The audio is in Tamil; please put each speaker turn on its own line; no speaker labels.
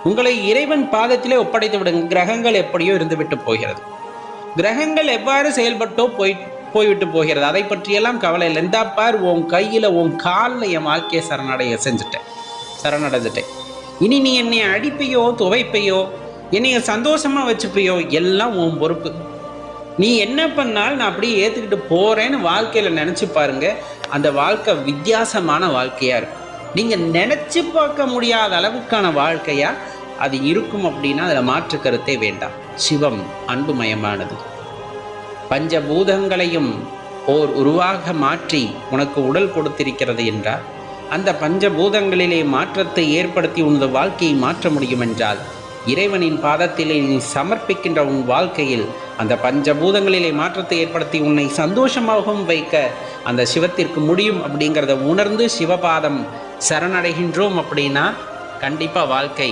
உங்களை இறைவன் பாதத்திலே ஒப்படைத்து விடுங்க. கிரகங்கள் எப்படியோ இருந்துவிட்டு போகிறது. கிரகங்கள் எவ்வாறு செயல்பட்டோ போய்விட்டு போகிறது. அதை பற்றியெல்லாம் கவலை இல்லை. இந்த பார், உன் கையில் உன் காலில் என் வாழ்க்கையை சரணடைஞ்சிட்டேன். இனி நீ என்னை அடிப்பையோ துவைப்பையோ என்னைய சந்தோஷமாக வச்சுப்பையோ எல்லாம் உன் பொறுப்பு. நீ என்ன பண்ணாலும் நான் அப்படியே ஏற்றுக்கிட்டு போகிறேன்னு வாழ்க்கையில் நினச்சி பாருங்க. அந்த வாழ்க்கை வித்தியாசமான வாழ்க்கையாக இருக்கும். நீங்கள் நினச்சி பார்க்க முடியாத அளவுக்கான வாழ்க்கையாக அது இருக்கும். அப்படின்னா அதில் மாற்று கருத்தே வேண்டாம். சிவம் அன்புமயமானது. பஞ்சபூதங்களையும் ஓர் உருவாக மாற்றி உனக்கு உடல் கொடுத்திருக்கிறது என்றால், அந்த பஞ்சபூதங்களிலே மாற்றத்தை ஏற்படுத்தி உனது வாழ்க்கையை மாற்ற முடியும் என்றால், இறைவனின் பாதத்திலே நீ சமர்ப்பிக்கின்ற உன் வாழ்க்கையில் அந்த பஞ்சபூதங்களிலே மாற்றத்தை ஏற்படுத்தி உன்னை சந்தோஷமாகவும் வைக்க அந்த சிவத்திற்கு முடியும். அப்படிங்கிறத உணர்ந்து சிவபாதம் சரணடைகின்றோம் அப்படின்னா கண்டிப்பாக வாழ்க்கை